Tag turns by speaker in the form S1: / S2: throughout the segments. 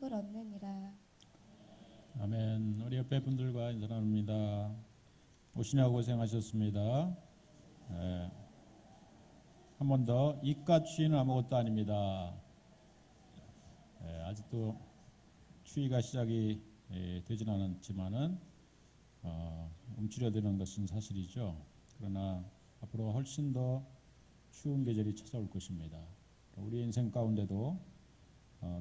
S1: 덕을 얻느니라.
S2: 아멘. 우리 옆에 분들과 인사 나눕니다. 오시냐고 고생하셨습니다. 네. 한 번 더, 이깟 추위는 아무것도 아닙니다. 네, 아직도 추위가 시작이 되진 않았지만은 움츠려드는 것은 사실이죠. 그러나 앞으로 훨씬 더 추운 계절이 찾아올 것입니다. 우리 인생 가운데도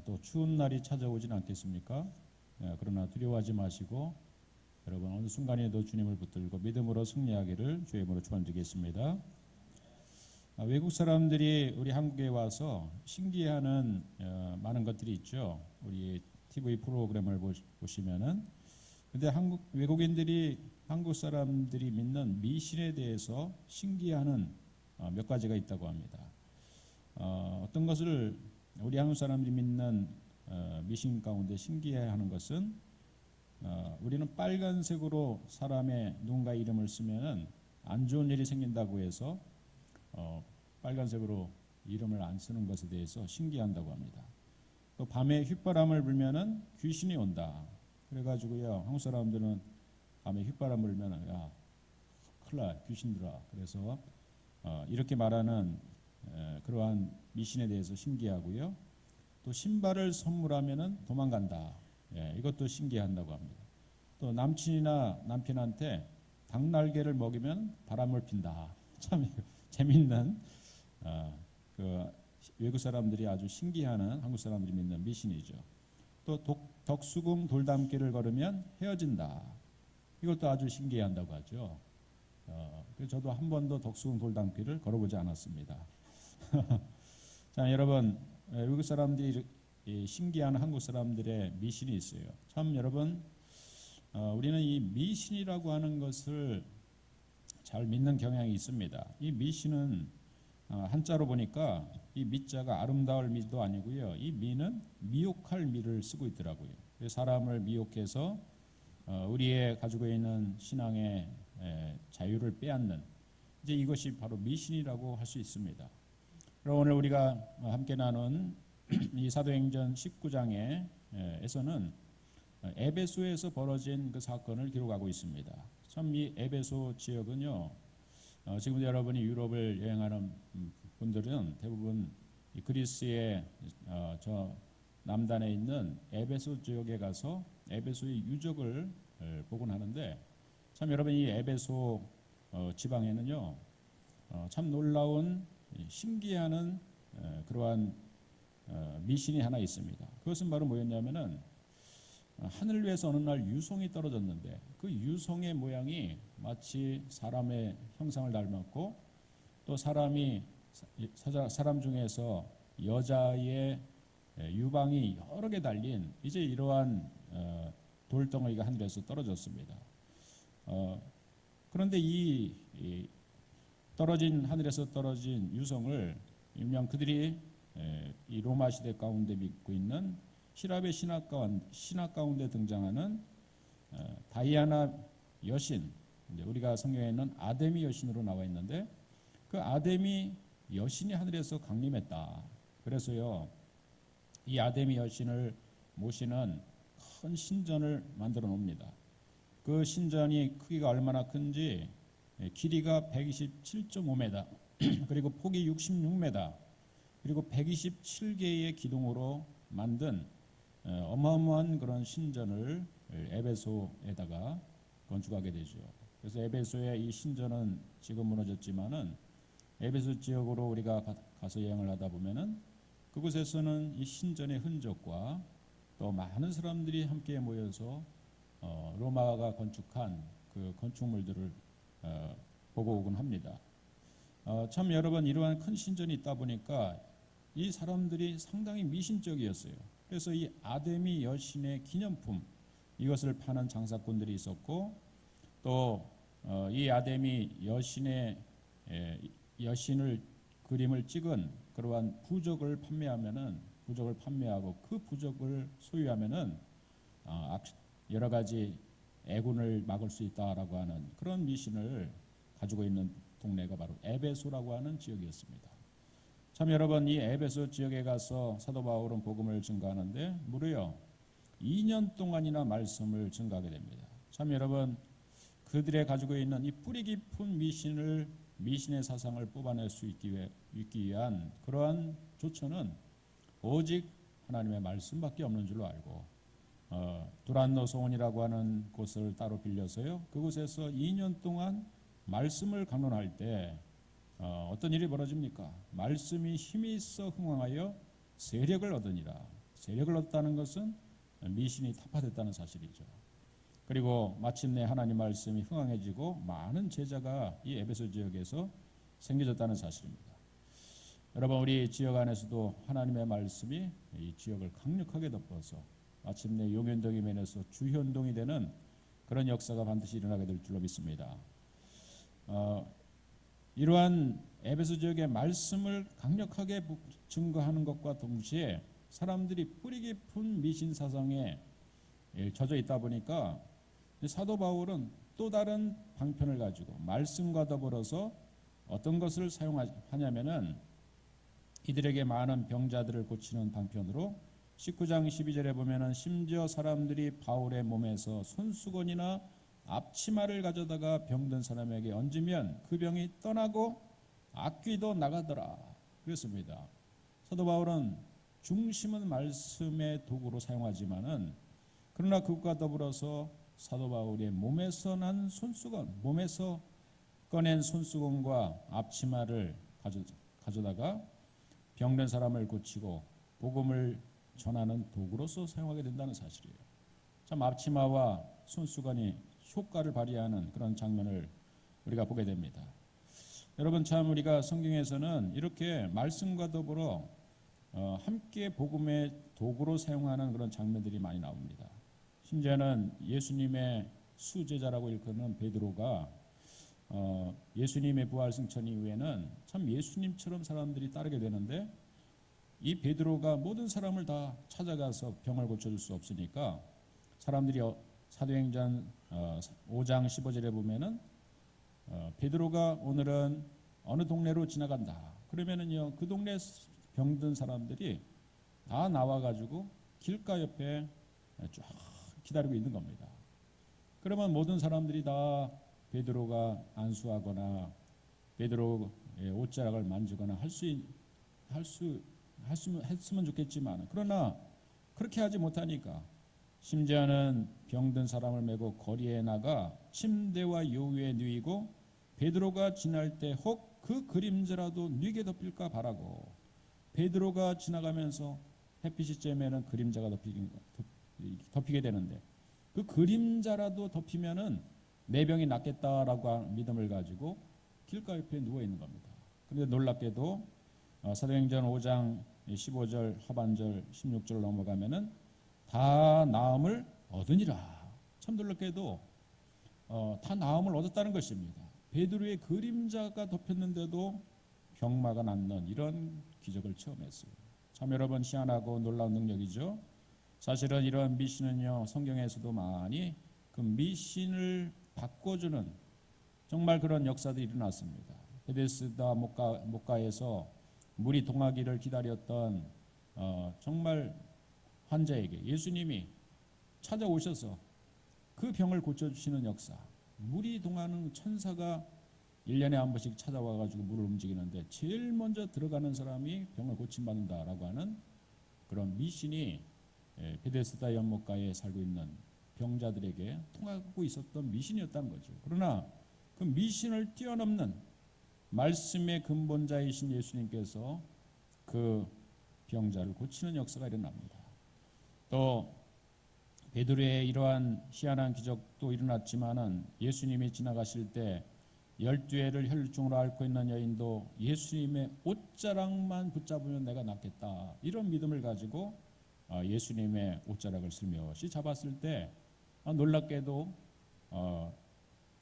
S2: 또 추운 날이 찾아오진 않겠습니까? 그러나 두려워하지 마시고 여러분 어느 순간에도 주님을 붙들고 믿음으로 승리하기를 주의 이름으로 축원드리겠습니다. 외국 사람들이 우리 한국에 와서 신기해하는 많은 것들이 있죠. 우리 TV 프로그램을 보시면은 근데 외국인들이 한국 사람들이 믿는 미신에 대해서 신기해하는 몇 가지가 있다고 합니다. 어떤 것을 우리 한국 사람들이 믿는 미신 가운데 신기해하는 것은 우리는 빨간색으로 사람의 누군가 이름을 쓰면은 안 좋은 일이 생긴다고 해서 빨간색으로 이름을 안 쓰는 것에 대해서 신기한다고 합니다. 또 밤에 휘바람을 불면은 귀신이 온다. 그래가지고요 한국 사람들은 밤에 휘바람 불면은 야 큰일 나 귀신 들어. 그래서 이렇게 말하는 그러한 미신에 대해서 신기하고요. 또 신발을 선물하면은 도망간다. 이것도 신기한다고 합니다. 또 남친이나 남편한테 닭날개를 먹이면 바람을 핀다. 참 재밌는 그 외국 사람들이 아주 신기해하는 한국 사람들이 믿는 미신이죠. 또 덕수궁 돌담길을 걸으면 헤어진다. 이것도 아주 신기해한다고 하죠. 그래서 저도 한 번도 덕수궁 돌담길을 걸어보지 않았습니다. 자, 여러분 외국 사람들이 신기한 한국 사람들의 미신이 있어요. 참 여러분 우리는 이 미신이라고 하는 것을 잘 믿는 경향이 있습니다. 이 미신은 한자로 보니까 이 미자가 아름다울 미도 아니고요. 이 미는 미혹할 미를 쓰고 있더라고요. 사람을 미혹해서 우리의 가지고 있는 신앙의 자유를 빼앗는 이제 이것이 바로 미신이라고 할 수 있습니다. 그럼 오늘 우리가 함께 나눈 이 사도행전 19장에서는 에베소에서 벌어진 그 사건을 기록하고 있습니다. 참 이 에베소 지역은요, 지금 여러분이 유럽을 여행하는 분들은 대부분 이 그리스의 저 남단에 있는 에베소 지역에 가서 에베소의 유적을 보곤 하는데 참 여러분 이 에베소 지방에는요, 참 놀라운 신기해하는 그러한 미신이 하나 있습니다. 그것은 바로 뭐였냐면은 하늘 위에서 어느 날 유성이 떨어졌는데 그 유성의 모양이 마치 사람의 형상을 닮았고 또 사람 중에서 여자의 유방이 여러 개 달린 이제 이러한 돌덩어리가 하늘에서 떨어졌습니다. 그런데 이 하늘에서 떨어진 유성을 일명 그들이 이 로마 시대 가운데 믿고 있는 히랍의 신학 가운데 등장하는 다이아나 여신, 우리가 성경에는 아데미 여신으로 나와 있는데 그 아데미 여신이 하늘에서 강림했다. 그래서요 이 아데미 여신을 모시는 큰 신전을 만들어 놓습니다. 그 신전이 크기가 얼마나 큰지 길이가 127.5m 그리고 폭이 66m 그리고 127개의 기둥으로 만든 어마어마한 그런 신전을 에베소에다가 건축하게 되죠. 그래서 에베소의 이 신전은 지금 무너졌지만은 에베소 지역으로 우리가 가서 여행을 하다 보면은 그곳에서는 이 신전의 흔적과 또 많은 사람들이 함께 모여서 로마가 건축한 그 건축물들을 보고 오곤 합니다. 참 여러분 이러한 큰 신전이 있다 보니까 이 사람들이 상당히 미신적이었어요. 그래서 이 아데미 여신의 기념품 이것을 파는 장사꾼들이 있었고 또 이 아데미 여신을 그림을 찍은 그러한 부적을 판매하고 그 부적을 소유하면은 여러 가지 애군을 막을 수 있다라고 하는 그런 미신을 가지고 있는 동네가 바로 에베소라고 하는 지역이었습니다. 참 여러분 이 에베소 지역에 가서 사도 바울은 복음을 증거하는데 무려 2년 동안이나 말씀을 증거하게 됩니다. 참 여러분, 그들의 가지고 있는 이 뿌리 깊은 미신의 사상을 뽑아낼 수 있기 위한 그러한 조처는 오직 하나님의 말씀밖에 없는 줄로 알고 두란노 소원이라고 하는 곳을 따로 빌려서요, 그곳에서 2년 동안 말씀을 강론할 때 어떤 일이 벌어집니까? 말씀이 힘이 있어 흥왕하여 세력을 얻으니라. 세력을 얻다는 것은 미신이 타파됐다는 사실이죠. 그리고 마침내 하나님 말씀이 흥왕해지고 많은 제자가 이 에베소 지역에서 생겨졌다는 사실입니다. 여러분, 우리 지역 안에서도 하나님의 말씀이 이 지역을 강력하게 덮어서 마침내 용현동이 면에서 주현동이 되는 그런 역사가 반드시 일어나게 될 줄로 믿습니다. 이러한 에베소 지역의 말씀을 강력하게 증거하는 것과 동시에 사람들이 뿌리 깊은 미신 사상에 젖어 있다 보니까 사도 바울은 또 다른 방편을 가지고 말씀과 더불어서 어떤 것을 사용하냐면은 이들에게 많은 병자들을 고치는 방편으로 19장 12절에 보면은 심지어 사람들이 바울의 몸에서 손수건이나 앞치마를 가져다가 병든 사람에게 얹으면 그 병이 떠나고 악귀도 나가더라 그랬습니다. 사도 바울은 중심은 말씀의 도구로 사용하지만은 그러나 그것과 더불어서 사도 바울의 몸에서 난 손수건, 몸에서 꺼낸 손수건과 앞치마를 가져다가 병든 사람을 고치고 복음을 전하는 도구로서 사용하게 된다는 사실이에요. 참 앞치마와 손수건이 효과를 발휘하는 그런 장면을 우리가 보게 됩니다. 여러분, 참 우리가 성경에서는 이렇게 말씀과 더불어 함께 복음의 도구로 사용하는 그런 장면들이 많이 나옵니다. 심지어는 예수님의 수제자라고 일컫는 베드로가 예수님의 부활 승천 이후에는 참 예수님처럼 사람들이 따르게 되는데 이 베드로가 모든 사람을 다 찾아가서 병을 고쳐줄 수 없으니까 사람들이 사도행전 5장 15절에 보면은 베드로가 오늘은 어느 동네로 지나간다. 그러면은요, 그 동네 병든 사람들이 다 나와가지고 길가 옆에 쫙 기다리고 있는 겁니다. 그러면 모든 사람들이 다 베드로가 안수하거나 베드로의 옷자락을 만지거나 했으면 좋겠지만 그러나 그렇게 하지 못하니까 심지어는 병든 사람을 메고 거리에 나가 침대와 요위에 누이고 베드로가 지날 때 혹 그 그림자라도 뉘게 덮일까 바라고 베드로가 지나가면서 햇빛이 쬐면은 그림자가 덮이게 되는데 그 그림자라도 덮이면은 내 병이 낫겠다라고 믿음을 가지고 길가 옆에 누워 있는 겁니다. 그런데 놀랍게도 사도행전 5장 15절 하반절 16절 넘어가면은 다 나음을 얻으니라. 참 놀랍게도 다 나음을 얻었다는 것입니다. 베드로의 그림자가 덮였는데도 병마가 낫는 이런 기적을 체험했어요. 참 여러분, 희한하고 놀라운 능력이죠. 사실은 이런 미신은요, 성경에서도 많이 그 미신을 바꿔주는 정말 그런 역사들이 일어났습니다. 베데스다 목가에서 물이 동하기를 기다렸던 정말 환자에게 예수님이 찾아오셔서 그 병을 고쳐주시는 역사. 물이 동하는 천사가 1년에 한 번씩 찾아와가지고 물을 움직이는데 제일 먼저 들어가는 사람이 병을 고침받는다라고 하는 그런 미신이 베데스다 연못가에 살고 있는 병자들에게 통하고 있었던 미신이었다는 거죠. 그러나 그 미신을 뛰어넘는 말씀의 근본자이신 예수님께서 그 병자를 고치는 역사가 일어납니다. 또 베드로의 이러한 희한한 기적도 일어났지만은 예수님이 지나가실 때 12해를 혈중으로 앓고 있는 여인도 예수님의 옷자락만 붙잡으면 내가 낫겠다 이런 믿음을 가지고 예수님의 옷자락을 슬며시 잡았을 때 놀랍게도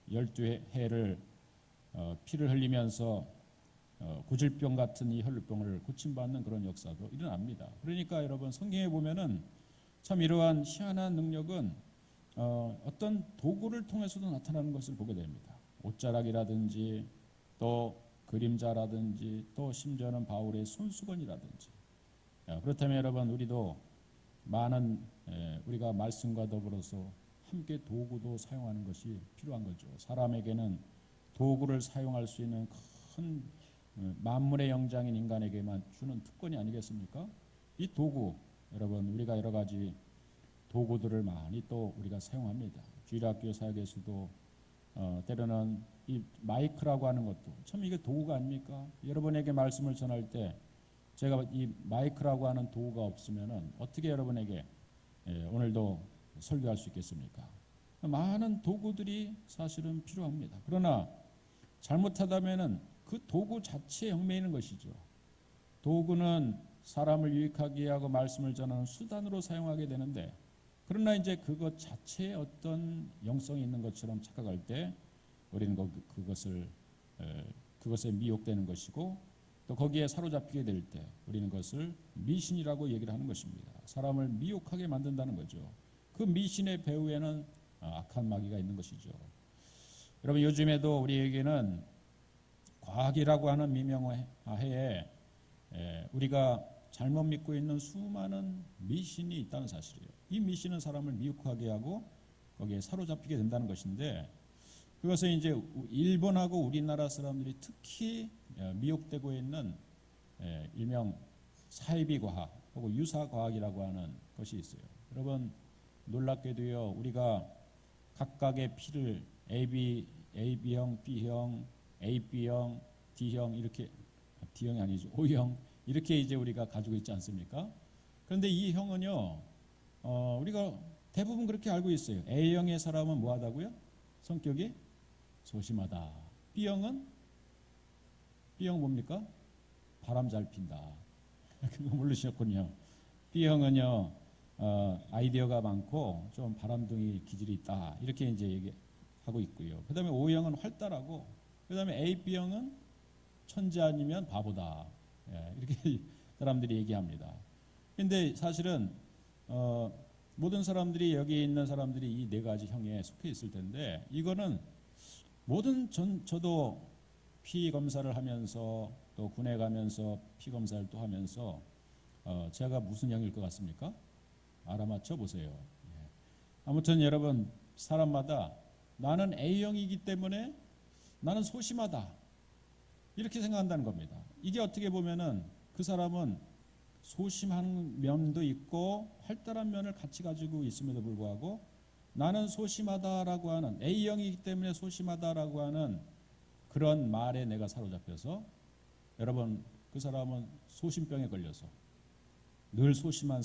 S2: 12해를 피를 흘리면서 고질병 같은 이 혈루병을 고침받는 그런 역사도 일어납니다. 그러니까 여러분, 성경에 보면은 참 이러한 희한한 능력은 어떤 도구를 통해서도 나타나는 것을 보게 됩니다. 옷자락이라든지 또 그림자라든지 또 심지어는 바울의 손수건이라든지. 그렇다면 여러분, 우리도 많은 우리가 말씀과 더불어서 함께 도구도 사용하는 것이 필요한 거죠. 사람에게는 도구를 사용할 수 있는 큰 만물의 영장인 인간에게만 주는 특권이 아니겠습니까? 이 도구, 여러분 우리가 여러 가지 도구들을 많이 또 우리가 사용합니다. 주일학교 사역에서도 때로는 이 마이크라고 하는 것도 참 이게 도구가 아닙니까? 여러분에게 말씀을 전할 때 제가 이 마이크라고 하는 도구가 없으면은 어떻게 여러분에게 오늘도 설교할 수 있겠습니까? 많은 도구들이 사실은 필요합니다. 그러나 잘못하다면은 그 도구 자체에 얽매이는 것이죠. 도구는 사람을 유익하게 하고 말씀을 전하는 수단으로 사용하게 되는데, 그러나 이제 그것 자체에 어떤 영성이 있는 것처럼 착각할 때 우리는 그것에 미혹되는 것이고, 또 거기에 사로잡히게 될 때 우리는 그것을 미신이라고 얘기를 하는 것입니다. 사람을 미혹하게 만든다는 거죠. 그 미신의 배후에는 악한 마귀가 있는 것이죠. 여러분 요즘에도 우리에게는 과학이라고 하는 미명하에 우리가 잘못 믿고 있는 수많은 미신이 있다는 사실이에요. 이 미신은 사람을 미혹하게 하고 거기에 사로잡히게 된다는 것인데, 그것은 이제 일본하고 우리나라 사람들이 특히 미혹되고 있는 일명 사이비 과학 혹은 유사 과학이라고 하는 것이 있어요. 여러분 놀랍게도요, 우리가 각각의 피를 AB형, B형, AB형, D형, 이렇게 D형이 아니죠, O형, 이렇게 이제 우리가 가지고 있지 않습니까? 그런데 이 형은요, 우리가 대부분 그렇게 알고 있어요. A형의 사람은 뭐하다고요? 성격이 소심하다. B형은 뭡니까? 바람 잘 핀다. 그거 모르셨군요. B형은요, 아이디어가 많고 좀 바람둥이 기질이 있다. 이렇게 이제 얘기하고 있고요. 그 다음에 O형은 활달하고, 그 다음에 A, B형은 천재 아니면 바보다. 이렇게 사람들이 얘기합니다. 근데 사실은 모든 사람들이, 여기 있는 사람들이 이 네 가지 형에 속해 있을 텐데, 이거는 저도 피 검사를 하면서 또 군에 가면서 피 검사를 또 하면서 제가 무슨 형일 것 같습니까? 알아맞혀 보세요. 아무튼 여러분, 사람마다 나는 A형이기 때문에 나는 소심하다, 이렇게 생각한다는 겁니다. 이게 어떻게 보면은 그 사람은 소심한 면도 있고 활달한 면을 같이 가지고 있음에도 불구하고, 나는 소심하다라고 하는, A형이기 때문에 소심하다라고 하는 그런 말에 내가 사로잡혀서, 여러분 그 사람은 소심병에 걸려서 늘 소심한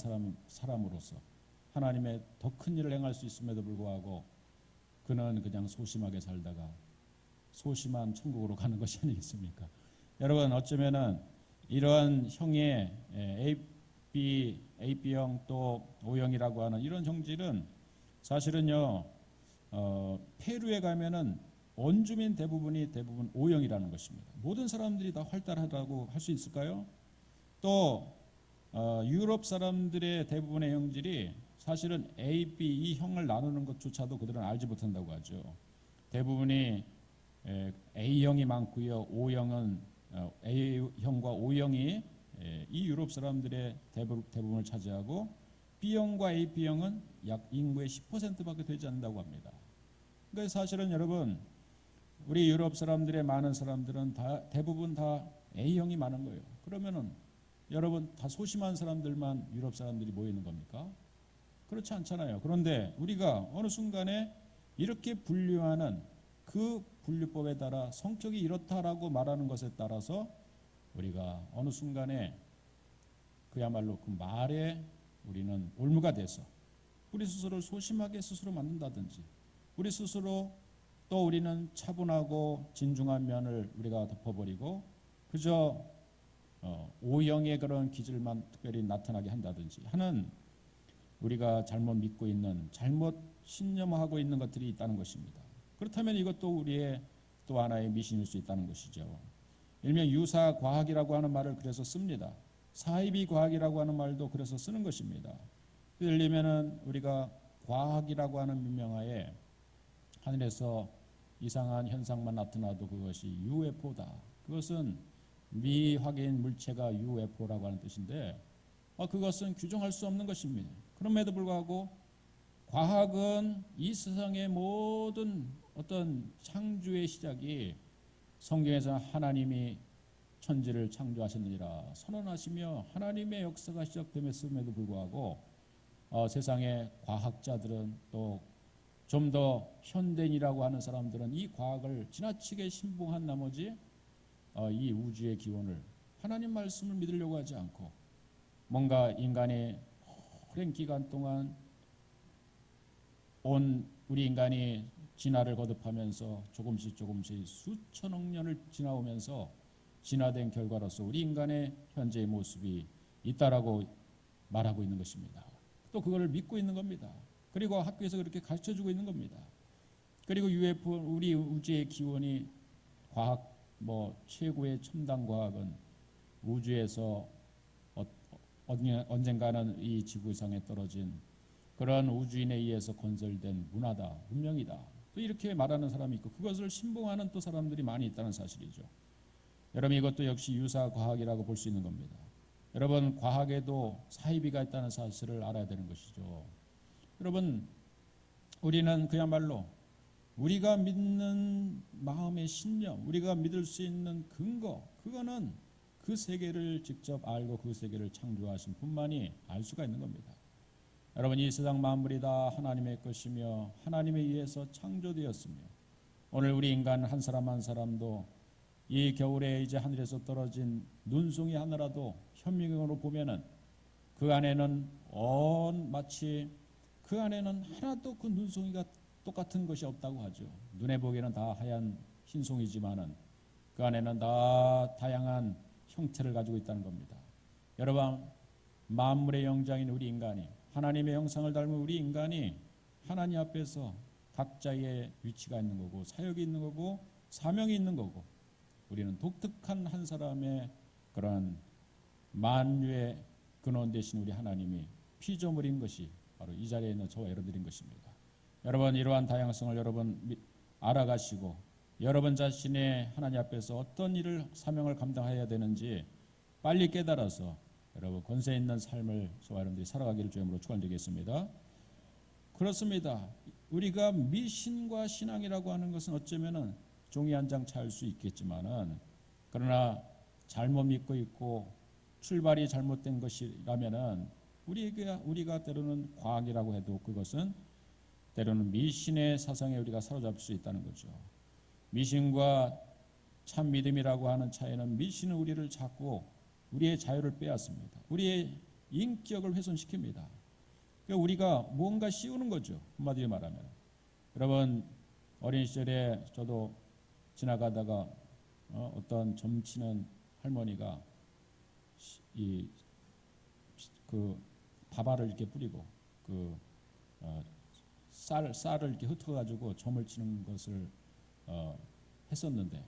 S2: 사람으로서 하나님의 더 큰 일을 행할 수 있음에도 불구하고 그는 그냥 소심하게 살다가 소심한 천국으로 가는 것이 아니겠습니까? 여러분 어쩌면은 이러한 형의 AB형 또 O형이라고 하는 이런 형질은 사실은요, 페루에 가면은 원주민 대부분 O형이라는 것입니다. 모든 사람들이 다 활달하다고 할 수 있을까요? 또 유럽 사람들의 대부분의 형질이 사실은 A, B 이 형을 나누는 것조차도 그들은 알지 못한다고 하죠. 대부분이 A형이 많고요, O형은 A형과 O형이 이 유럽 사람들의 대부분을 차지하고, B형과 AB형은 약 인구의 10%밖에 되지 않는다고 합니다. 그러니까 사실은 여러분, 우리 유럽 사람들의 많은 사람들은 대부분 다 A형이 많은 거예요. 그러면은 여러분 다 소심한 사람들만 유럽 사람들이 모이는 겁니까? 그렇지 않잖아요. 그런데 우리가 어느 순간에 이렇게 분류하는 그 분류법에 따라 성격이 이렇다라고 말하는 것에 따라서 우리가 어느 순간에 그야말로 그 말에 우리는 올무가 돼서 우리 스스로를 소심하게 스스로 만든다든지, 우리 스스로 또 우리는 차분하고 진중한 면을 우리가 덮어버리고 그저 O형의 그런 기질만 특별히 나타나게 한다든지 하는, 우리가 잘못 믿고 있는, 잘못 신념하고 있는 것들이 있다는 것입니다. 그렇다면 이것도 우리의 또 하나의 미신일 수 있다는 것이죠. 일명 유사 과학이라고 하는 말을 그래서 씁니다. 사이비 과학이라고 하는 말도 그래서 쓰는 것입니다. 예를 들면은 우리가 과학이라고 하는 민명하에 하늘에서 이상한 현상만 나타나도 그것이 UFO다. 그것은 미확인 물체가 UFO라고 하는 뜻인데, 그것은 규정할 수 없는 것입니다. 그럼에도 불구하고 과학은 이 세상의 모든 어떤 창조의 시작이 성경에서 하나님이 천지를 창조하셨느니라 선언하시며 하나님의 역사가 시작됨에도 불구하고 세상의 과학자들은 또 좀 더 현대인이라고 하는 사람들은 이 과학을 지나치게 신봉한 나머지 이 우주의 기원을 하나님 말씀을 믿으려고 하지 않고 뭔가 인간이 오랜 기간 동안 우리 인간이 진화를 거듭하면서 조금씩 수천억 년을 지나오면서 진화된 결과로서 우리 인간의 현재의 모습이 있다라고 말하고 있는 것입니다. 또 그걸 믿고 있는 겁니다. 그리고 학교에서 그렇게 가르쳐주고 있는 겁니다. 그리고 UFO 우리 우주의 기원이 과학 최고의 첨단 과학은 우주에서 언젠가는 이 지구상에 떨어진 그런 우주인에 의해서 건설된 문화다, 문명이다. 또 이렇게 말하는 사람이 있고 그것을 신봉하는 또 사람들이 많이 있다는 사실이죠. 여러분 이것도 역시 유사 과학이라고 볼 수 있는 겁니다. 여러분 과학에도 사이비가 있다는 사실을 알아야 되는 것이죠. 여러분 우리는 그야말로 우리가 믿는 마음의 신념, 우리가 믿을 수 있는 근거, 그거는 그 세계를 직접 알고 그 세계를 창조하신 분만이 알 수가 있는 겁니다. 여러분 이 세상 만물이 다 하나님의 것이며 하나님에 의해서 창조되었으며 오늘 우리 인간 한 사람 한 사람도 이 겨울에 이제 하늘에서 떨어진 눈송이 하나라도 현미경으로 보면은 그 안에는 마치 그 안에는 하나도 그 눈송이가 똑같은 것이 없다고 하죠. 눈에 보기에는 다 하얀 흰송이지만은 그 안에는 다 다양한 형태를 가지고 있다는 겁니다. 여러분 만물의 영장인 우리 인간이 하나님의 형상을 닮은 우리 인간이 하나님 앞에서 각자의 위치가 있는 거고 사역이 있는 거고 사명이 있는 거고 우리는 독특한 한 사람의 그런 만유의 근원 되신 우리 하나님이 피조물인 것이 바로 이 자리에 있는 저와 여러분들인 것입니다. 여러분 이러한 다양성을 여러분 알아가시고 여러분 자신의 하나님 앞에서 어떤 일을 사명을 감당해야 되는지 빨리 깨달아서 여러분 권세 있는 삶을 저와 여러분들이 살아가기를 주님으로 축원드리겠습니다. 그렇습니다. 우리가 미신과 신앙이라고 하는 것은 어쩌면은 종이 한 장 차일 수 있겠지만은 그러나 잘못 믿고 있고 출발이 잘못된 것이라면은 우리가 때로는 과학이라고 해도 그것은 때로는 미신의 사상에 우리가 사로잡힐 수 있다는 거죠. 미신과 참 믿음이라고 하는 차이는 미신은 우리를 자꾸 우리의 자유를 빼앗습니다. 우리의 인격을 훼손시킵니다. 그러니까 우리가 뭔가 씌우는 거죠. 한마디로 말하면. 여러분 어린 시절에 저도 지나가다가 어떤 점치는 할머니가 그 밥알을 이렇게 뿌리고 그 쌀을 이렇게 흩어가지고 점을 치는 것을 했었는데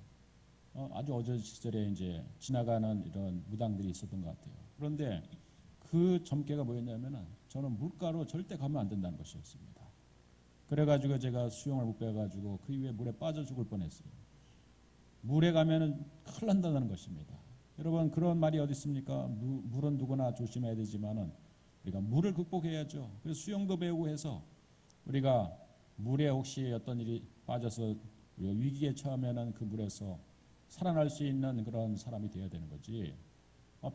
S2: 아주 어린 시절에 이제 지나가는 이런 무당들이 있었던 것 같아요. 그런데 그 점괘가 뭐였냐면은 저는 물가로 절대 가면 안 된다는 것이었습니다. 그래가지고 제가 수영을 못 배워가지고 그 이후에 물에 빠져 죽을 뻔했어요. 물에 가면은 큰일 난다는 것입니다. 여러분 그런 말이 어디 있습니까? 물은 누구나 조심해야 되지만은 우리가 물을 극복해야죠. 그래서 수영도 배우고 해서 우리가 물에 혹시 어떤 일이 빠져서 우리가 위기에 처하면은 그 물에서 살아날 수 있는 그런 사람이 되어야 되는 거지.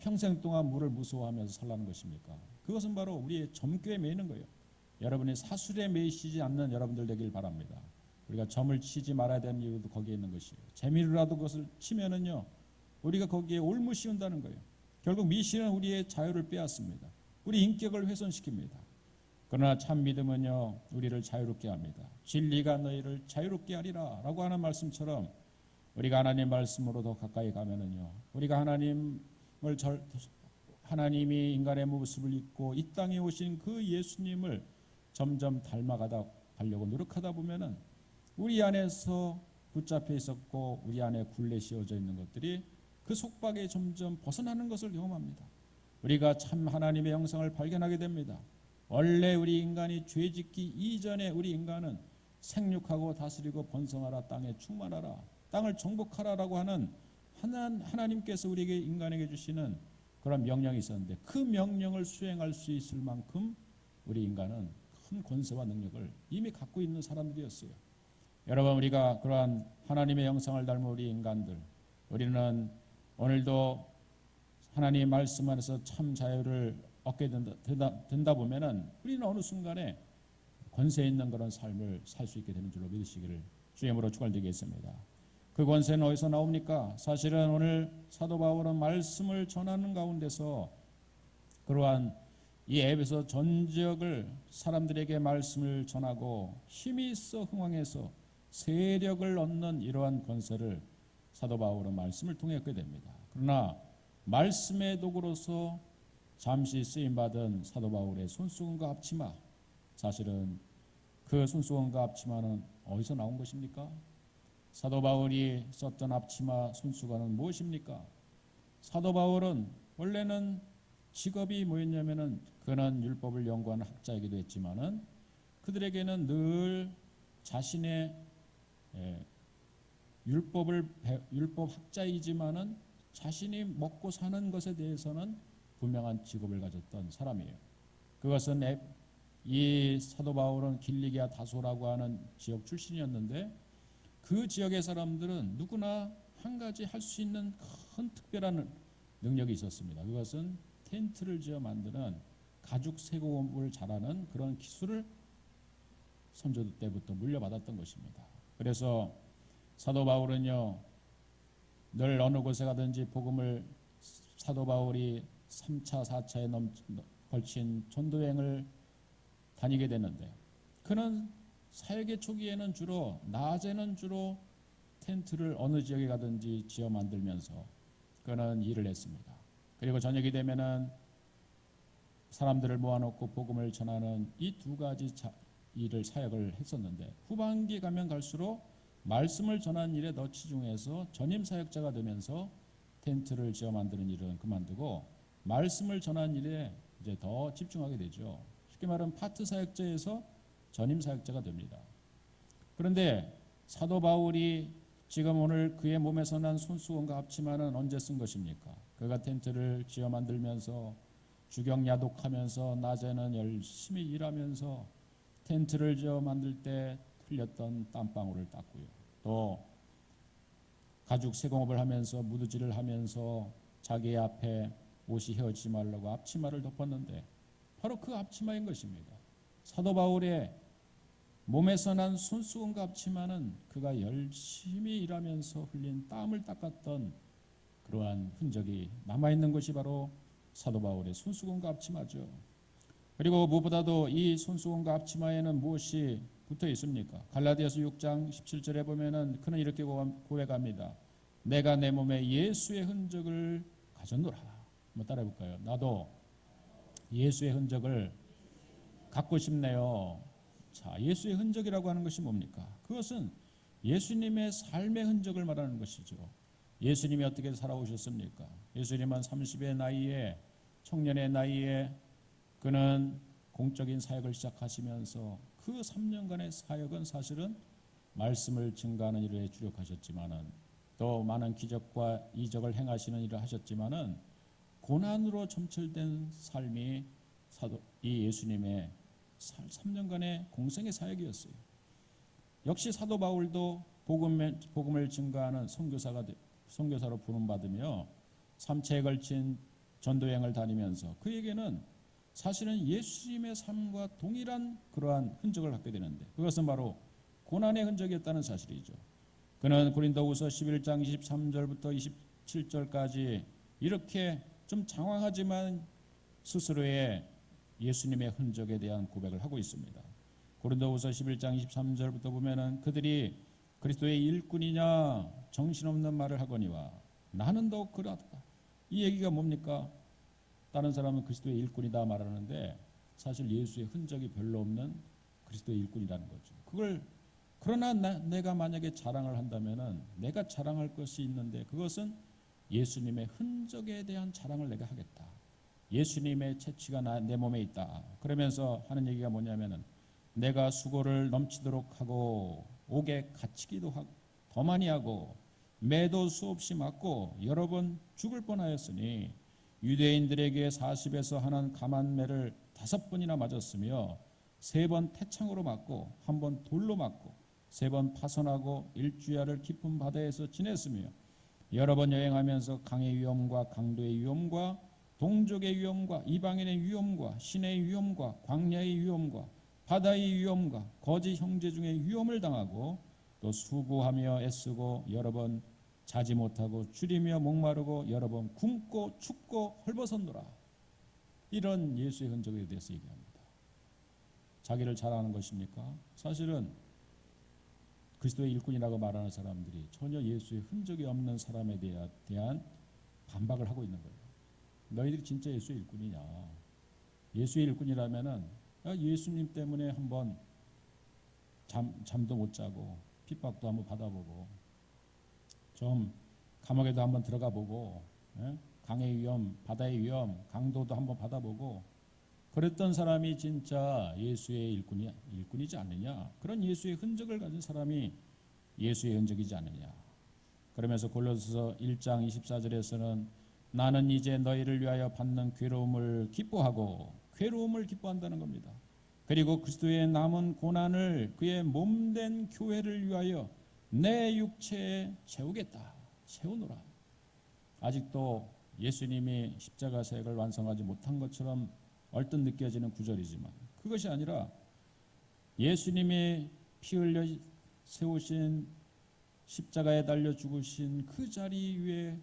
S2: 평생 동안 물을 무서워하면서 살라는 것입니까? 그것은 바로 우리의 점괘에 매이는 거예요. 여러분이 사술에 매이시지 않는 여러분들 되길 바랍니다. 우리가 점을 치지 말아야 되는 이유도 거기에 있는 것이에요. 재미로라도 그것을 치면은요, 우리가 거기에 올무 씌운다는 거예요. 결국 미신은 우리의 자유를 빼앗습니다. 우리 인격을 훼손시킵니다. 그러나 참 믿음은요, 우리를 자유롭게 합니다. 진리가 너희를 자유롭게 하리라 라고 하는 말씀처럼 우리가 하나님 말씀으로 더 가까이 가면은요, 우리가 하나님이 인간의 모습을 입고 이 땅에 오신 그 예수님을 점점 닮아가려고 노력하다 보면은 우리 안에서 붙잡혀 있었고 우리 안에 굴레 씌워져 있는 것들이 그 속박에 점점 벗어나는 것을 경험합니다. 우리가 참 하나님의 형상을 발견하게 됩니다. 원래 우리 인간이 죄짓기 이전에 우리 인간은 생육하고 다스리고 번성하라, 땅에 충만하라, 땅을 정복하라라고 하는 하나님께서 우리에게 인간에게 주시는 그런 명령이 있었는데 그 명령을 수행할 수 있을 만큼 우리 인간은 큰 권세와 능력을 이미 갖고 있는 사람들이었어요. 여러분, 우리가 그러한 하나님의 형상을 닮은 우리 인간들, 우리는 오늘도 하나님의 말씀 안에서 참 자유를 얻게 된다 보면은 우리는 어느 순간에 권세 있는 그런 삶을 살 수 있게 되는 줄로 믿으시기를 주님으로 축원드리겠습니다. 그 권세는 어디서 나옵니까? 사실은 오늘 사도 바울은 말씀을 전하는 가운데서 그러한 이 에베소 전 지역을 사람들에게 말씀을 전하고 힘이 있어 흥왕해서 세력을 얻는 이러한 권세를 사도 바울은 말씀을 통해 얻게 됩니다. 그러나 말씀의 도구로서 잠시 쓰임받은 사도 바울의 손수건과 앞치마, 사실은 그 손수건과 앞치마는 어디서 나온 것입니까? 사도 바울이 썼던 앞치마 손수건은 무엇입니까? 사도 바울은 원래는 직업이 뭐였냐면은 그는 율법을 연구하는 학자이기도 했지만은 그들에게는 늘 자신의 율법 학자이지만은 자신이 먹고 사는 것에 대해서는 분명한 직업을 가졌던 사람이에요. 그것은 이 사도 바울은 길리기아 다소라고 하는 지역 출신이었는데 그 지역의 사람들은 누구나 한 가지 할 수 있는 큰 특별한 능력이 있었습니다. 그것은 텐트를 지어 만드는 가죽 세공업을 잘하는 그런 기술을 선조들 때부터 물려받았던 것입니다. 그래서 사도 바울은요, 늘 어느 곳에 가든지 복음을 사도 바울이 3차, 4차에 걸친 전도여행을 다니게 되는데 그는 사역의 초기에는 낮에는 주로 텐트를 어느 지역에 가든지 지어 만들면서 그는 일을 했습니다. 그리고 저녁이 되면은 사람들을 모아놓고 복음을 전하는 이 두 가지 일을 사역을 했었는데 후반기에 가면 갈수록 말씀을 전하는 일에 더 치중해서 전임 사역자가 되면서 텐트를 지어 만드는 일은 그만두고 말씀을 전하는 일에 이제 더 집중하게 되죠. 쉽게 말하면 파트 사역자에서 전임 사역자가 됩니다. 그런데 사도 바울이 지금 오늘 그의 몸에서 난 손수건과 앞치마는 언제 쓴 것입니까? 그가 텐트를 지어 만들면서 주경 야독하면서 낮에는 열심히 일하면서 텐트를 지어 만들 때 흘렸던 땀방울을 닦고요. 또 가죽 세공업을 하면서 무드질을 하면서 자기 앞에 옷이 휘어지지 말라고 앞치마를 덮었는데 바로 그 앞치마인 것입니다. 사도 바울의 몸에서 난 손수건과 앞치마는 그가 열심히 일하면서 흘린 땀을 닦았던 그러한 흔적이 남아있는 것이 바로 사도 바울의 손수건과 앞치마죠. 그리고 무엇보다도 이 손수건과 앞치마에는 무엇이 붙어 있습니까? 갈라디아서 6장 17절에 보면은 그는 이렇게 고백합니다. 내가 내 몸에 예수의 흔적을 가졌노라. 한번 따라해 볼까요? 나도 예수의 흔적을 갖고 싶네요. 자, 예수의 흔적이라고 하는 것이 뭡니까? 그것은 예수님의 삶의 흔적을 말하는 것이죠. 예수님이 어떻게 살아오셨습니까? 예수님은 30의 나이에 청년의 나이에 그는 공적인 사역을 시작하시면서 그 3년간의 사역은 사실은 말씀을 증거하는 일에 주력하셨지만은 또 많은 기적과 이적을 행하시는 일을 하셨지만은 고난으로 점철된 삶이 이 예수님의 3년간의 공생의 사역이었어요. 역시 사도 바울도 복음을 증거하는 선교사로 부름받으며 3차에 걸친 전도여행을 다니면서 그에게는 사실은 예수님의 삶과 동일한 그러한 흔적을 갖게 되는데 그것은 바로 고난의 흔적이었다는 사실이죠. 그는 고린도후서 11장 23절부터 27절까지 이렇게 좀 장황하지만 스스로의 예수님의 흔적에 대한 고백을 하고 있습니다. 고린도후서 11장 23절부터 보면은 그들이 그리스도의 일꾼이냐 정신없는 말을 하거니와 나는 더욱 그러하다. 이 얘기가 뭡니까? 다른 사람은 그리스도의 일꾼이다 말하는데 사실 예수의 흔적이 별로 없는 그리스도의 일꾼이라는 거죠. 그러나 내가 만약에 자랑을 한다면은 내가 자랑할 것이 있는데 그것은 예수님의 흔적에 대한 자랑을 내가 하겠다. 예수님의 채취가 내 몸에 있다. 그러면서 하는 얘기가 뭐냐면은 내가 수고를 넘치도록 하고 옥에 갇히기도 하고 더 많이 하고 매도 수없이 맞고 여러 번 죽을 뻔하였으니 유대인들에게 40에서 하는 감한매를 5번이나 맞았으며 3번 태창으로 맞고 1번 돌로 맞고 3번 파손하고 일주야를 깊은 바다에서 지냈으며 여러 번 여행하면서 강의 위험과 강도의 위험과 동족의 위험과 이방인의 위험과 신의 위험과 광야의 위험과 바다의 위험과 거짓 형제 중에 위험을 당하고 또 수고하며 애쓰고 여러 번 자지 못하고 줄이며 목마르고 여러 번 굶고 춥고 헐벗었노라. 이런 예수의 흔적에 대해서 얘기합니다. 자기를 잘 아는 것입니까? 사실은 그리스도의 일꾼이라고 말하는 사람들이 전혀 예수의 흔적이 없는 사람에 대한 반박을 하고 있는 거예요. 너희들이 진짜 예수의 일꾼이냐? 예수의 일꾼이라면은 예수님 때문에 한번 잠도 못 자고 핍박도 한번 받아보고 좀 감옥에도 한번 들어가 보고 강의 위험, 바다의 위험, 강도도 한번 받아보고 그랬던 사람이 진짜 예수의 일꾼이지 않느냐? 그런 예수의 흔적을 가진 사람이 예수의 흔적이지 않느냐? 그러면서 골로새서 1장 24절에서는 나는 이제 너희를 위하여 받는 괴로움을 기뻐한다는 겁니다. 그리고 그리스도의 남은 고난을 그의 몸된 교회를 위하여 내 육체에 채우노라. 아직도 예수님이 십자가 사역을 완성하지 못한 것처럼 얼뜻 느껴지는 구절이지만 그것이 아니라 예수님이 피 흘려 세우신 십자가에 달려 죽으신 그 자리 위에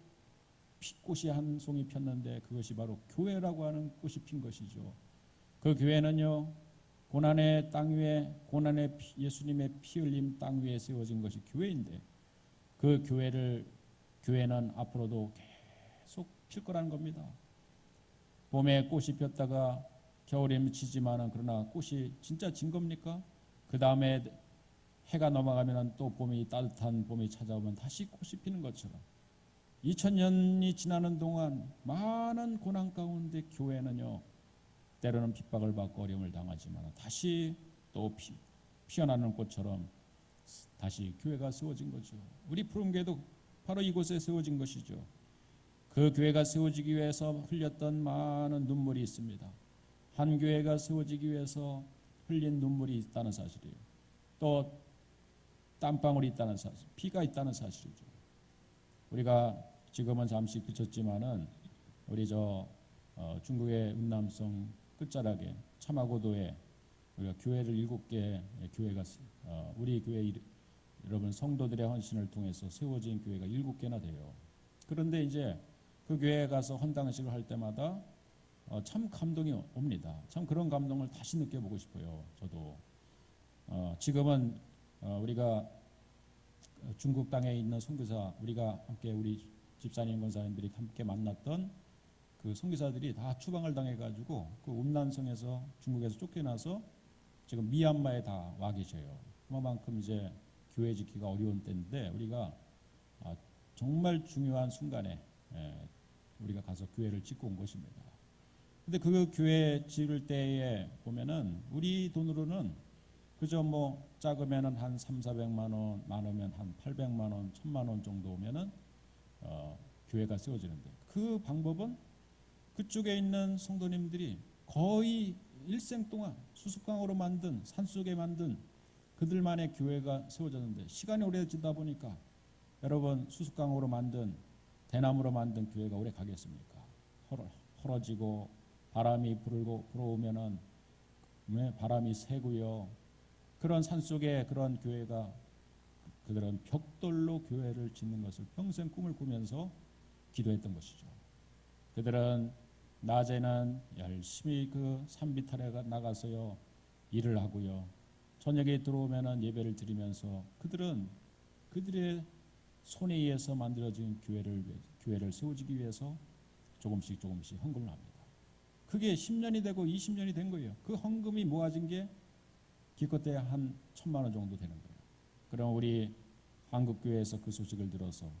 S2: 빛꽃이 한 송이 폈는데 그것이 바로 교회라고 하는 꽃이 핀 것이죠. 그 교회는요, 고난의 땅 위에 예수님의 피 흘림 땅 위에 세워진 것이 교회인데 그 교회는 앞으로도 계속 필 거라는 겁니다. 봄에 꽃이 폈다가 겨울에 묻히지만은 그러나 꽃이 진짜 진 겁니까? 그 다음에 해가 넘어가면 또 따뜻한 봄이 찾아오면 다시 꽃이 피는 것처럼 2000년이 지나는 동안 많은 고난 가운데 교회는요, 때로는 핍박을 받고 어려움을 당하지만 다시 또 피어나는 꽃처럼 다시 교회가 세워진 거죠. 우리 푸른교회도 바로 이곳에 세워진 것이죠. 그 교회가 세워지기 위해서 흘렸던 많은 눈물이 있습니다. 한 교회가 세워지기 위해서 흘린 눈물이 있다는 사실이에요. 또 땀방울이 있다는 사실, 피가 있다는 사실이죠. 우리가 지금은 잠시 그쳤지만은 우리 중국의 운남성 끝자락에 차마고도에 우리가 교회를 7개 교회가 우리 교회 여러분 성도들의 헌신을 통해서 세워진 교회가 7개나 돼요. 그런데 이제 그 교회에 가서 헌당식을 할 때마다 참 감동이 옵니다. 참 그런 감동을 다시 느껴보고 싶어요. 저도 지금은 우리가 중국 땅에 있는 선교사 우리가 함께 우리 집사님 권사님들이 함께 만났던 그 선교사들이 다 추방을 당해가지고 그 운난성에서 중국에서 쫓겨나서 지금 미얀마에 다 와 계셔요. 그만큼 이제 교회 지키기가 어려운 때인데 우리가 정말 중요한 순간에 우리가 가서 교회를 짓고 온 것입니다. 근데 그 교회 지을 때에 보면은 우리 돈으로는 그저 뭐 작으면은 한 300~400만 원, 많으면 한 800만 원, 1000만 원 정도 오면은 교회가 세워지는데 그 방법은 그쪽에 있는 성도님들이 거의 일생 동안 수수깡으로 만든 산속에 만든 그들만의 교회가 세워졌는데 시간이 오래지다 보니까 여러분 수수깡으로 만든 대나무로 만든 교회가 오래 가겠습니까? 헐어지고 바람이 불어오면은 바람이 새고요. 그런 산속에 그런 교회가 그들은 벽돌로 교회를 짓는 것을 평생 꿈을 꾸면서 기도했던 것이죠. 그들은 낮에는 열심히 그 산비탈에 나가서요 일을 하고요. 저녁에 들어오면은 예배를 드리면서 그들은 그들의 손에 의해서 만들어진 교회를 세워지기 위해서 조금씩 헌금을 합니다. 그게 10년이 되고 20년이 된 거예요. 그 헌금이 모아진 게 기껏해야 한 1000만 원 정도 되는 거예요. 그럼 우리 한국교회에서 그 소식을 들어서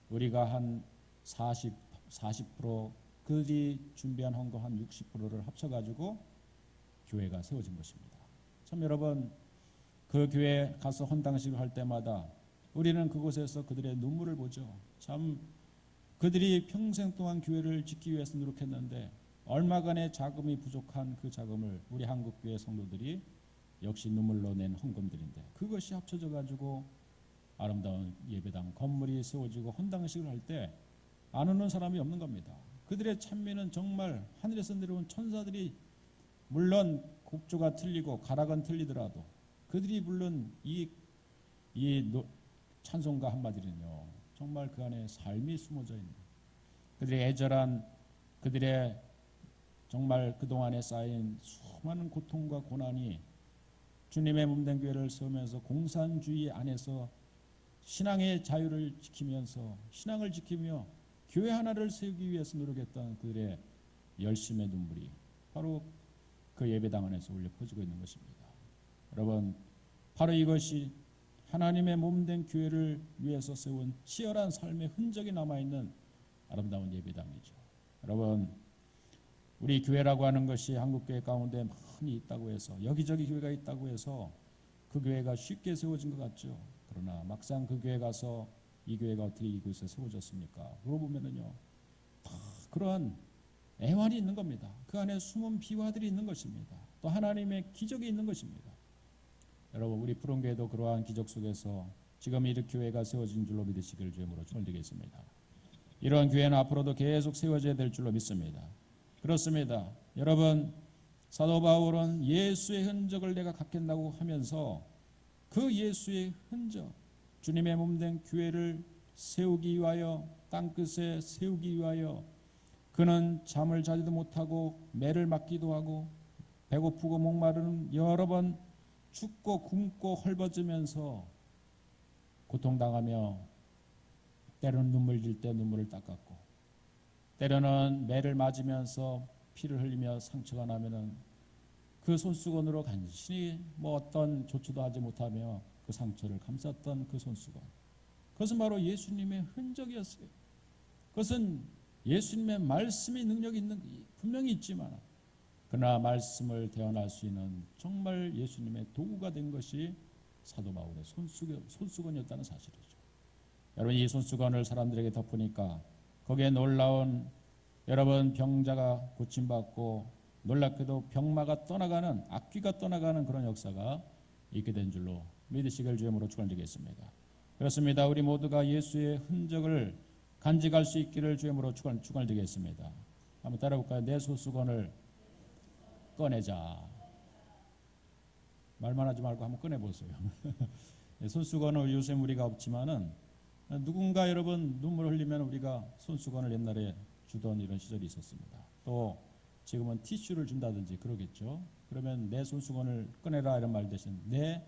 S2: 우리가 한 40% 그들이 준비한 헌금 한 60%를 합쳐가지고 교회가 세워진 것입니다. 참 여러분 그 교회 가서 헌당식을 할 때마다 우리는 그곳에서 그들의 눈물을 보죠. 참 그들이 평생 동안 교회를 짓기 위해서 노력했는데 얼마간의 자금이 부족한 그 자금을 우리 한국교회 성도들이 역시 눈물로 낸 헌금들인데 그것이 합쳐져 가지고 아름다운 예배당 건물이 세워지고 헌당식을 할 때 안 오는 사람이 없는 겁니다. 그들의 찬미는 정말 하늘에서 내려온 천사들이 물론 곡조가 틀리고 가락은 틀리더라도 그들이 부른 이 찬송가 한마디는요 정말 그 안에 삶이 숨어져 있는 그들의 애절한 그들의 정말 그동안에 쌓인 수많은 고통과 고난이 주님의 몸된 교회를 세우면서 공산주의 안에서 신앙의 자유를 지키면서 신앙을 지키며 교회 하나를 세우기 위해서 노력했던 그들의 열심의 눈물이 바로 그 예배당 안에서 울려 퍼지고 있는 것입니다. 여러분 바로 이것이 하나님의 몸된 교회를 위해서 세운 치열한 삶의 흔적이 남아있는 아름다운 예배당이죠. 여러분 우리 교회라고 하는 것이 한국교회 가운데 많이 있다고 해서 여기저기 교회가 있다고 해서 그 교회가 쉽게 세워진 것 같죠. 그러나 막상 그 교회 가서 이 교회가 어떻게 이곳에 세워졌습니까? 물어보면은요 다 그러한 애환이 있는 겁니다. 그 안에 숨은 비화들이 있는 것입니다. 또 하나님의 기적이 있는 것입니다. 여러분 우리 푸른교회도 그러한 기적 속에서 지금 이 교회가 세워진 줄로 믿으시길 주님으로 축원드리겠습니다. 이러한 교회는 앞으로도 계속 세워져야 될 줄로 믿습니다. 그렇습니다. 여러분 사도 바울은 예수의 흔적을 내가 갖겠다고 하면서 그 예수의 흔적 주님의 몸된 교회를 세우기 위하여 땅끝에 세우기 위하여 그는 잠을 자지도 못하고 매를 맞기도 하고 배고프고 목마르는 여러 번 춥고 굶고 헐벗으면서 고통당하며 때로는 눈물 질 때 눈물을 닦았고 때로는 매를 맞으면서 피를 흘리며 상처가 나면은 그 손수건으로 간신히 어떤 조치도 하지 못하며 그 상처를 감쌌던 그 손수건 그것은 바로 예수님의 흔적이었어요. 그것은 예수님의 말씀이 능력이 있는 분명히 있지만 그러나 말씀을 대언할 수 있는 정말 예수님의 도구가 된 것이 사도 바울의 손수건이었다는 사실이죠. 여러분 이 손수건을 사람들에게 덮으니까 거기에 놀라운 여러분 병자가 고침받고 놀랍게도 병마가 떠나가는 악귀가 떠나가는 그런 역사가 있게 된 줄로 믿으시길 주님으로 축원드리겠습니다. 그렇습니다. 우리 모두가 예수의 흔적을 간직할 수 있기를 주님으로 축원드리겠습니다. 한번 따라볼까요? 내 손수건을 꺼내자. 말만 하지 말고 한번 꺼내보세요. 손수건을 요새 우리가 없지만은 누군가 여러분 눈물 흘리면 우리가 손수건을 옛날에 주던 이런 시절이 있었습니다. 또 지금은 티슈를 준다든지 그러겠죠. 그러면 내 손수건을 꺼내라 이런 말 대신 내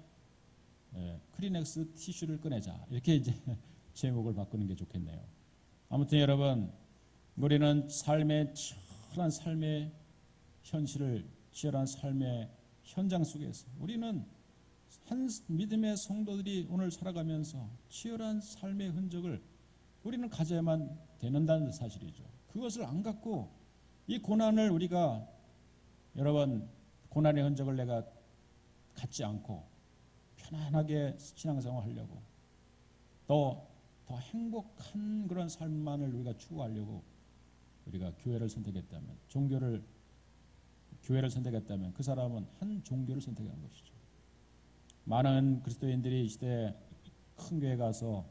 S2: 크리넥스 티슈를 꺼내자 이렇게 이제 제목을 바꾸는 게 좋겠네요. 아무튼 여러분 우리는 치열한 삶의 현실을 치열한 삶의 현장 속에서 우리는 한 믿음의 성도들이 오늘 살아가면서 치열한 삶의 흔적을 우리는 가져야만 되는다는 사실이죠. 그것을 안 갖고 이 고난을 우리가 여러분 고난의 흔적을 내가 갖지 않고 편안하게 신앙생활 하려고 또 더 행복한 그런 삶만을 우리가 추구하려고 우리가 교회를 선택했다면 교회를 선택했다면 그 사람은 한 종교를 선택한 것이죠. 많은 그리스도인들이 이 시대에 큰 교회 가서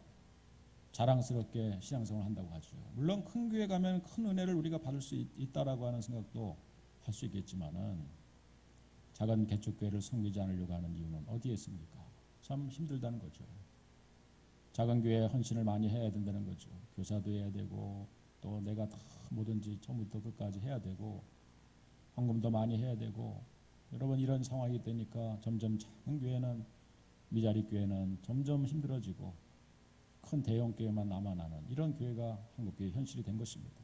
S2: 자랑스럽게 신앙생활을 한다고 하죠. 물론 큰 교회 가면 큰 은혜를 우리가 받을 수 있다라고 하는 생각도 할 수 있겠지만은 작은 개척교회를 섬기지 않으려고 하는 이유는 어디에 있습니까? 참 힘들다는 거죠. 작은 교회에 헌신을 많이 해야 된다는 거죠. 교사도 해야 되고 또 내가 다 뭐든지 처음부터 끝까지 해야 되고 헌금도 많이 해야 되고 여러분 이런 상황이 되니까 점점 작은 교회는 미자리 교회는 점점 힘들어지고 큰 대형 교회만 남아나는 이런 교회가 한국교회의 현실이 된 것입니다.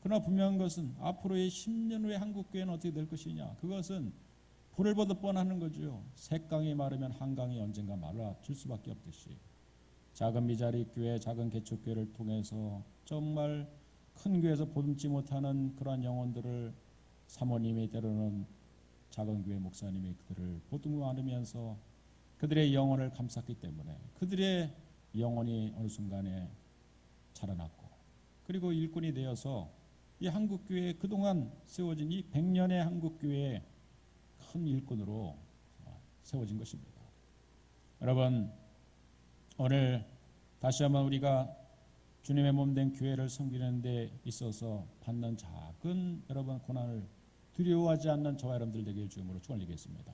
S2: 그러나 분명한 것은 앞으로의 10년 후에 한국교회는 어떻게 될 것이냐 그것은 불을 보듯 뻔하는 거죠. 샛강이 마르면 한강이 언젠가 말라줄 수밖에 없듯이 작은 미자리 교회 작은 개척교회를 통해서 정말 큰 교회에서 보듬지 못하는 그러한 영혼들을 사모님이 때로는 작은 교회 목사님이 그들을 보듬어 안으면서 그들의 영혼을 감쌌기 때문에 그들의 영혼이 어느 순간에 자라났고 그리고 일꾼이 되어서 이 한국교회에 그동안 세워진 이 100년의 한국교회의 큰 일꾼으로 세워진 것입니다. 여러분, 오늘 다시 한번 우리가 주님의 몸된 교회를 섬기는 데 있어서 받는 작은 여러분 고난을 두려워하지 않는 저와 여러분들 되길 주님으로 축원드리겠습니다.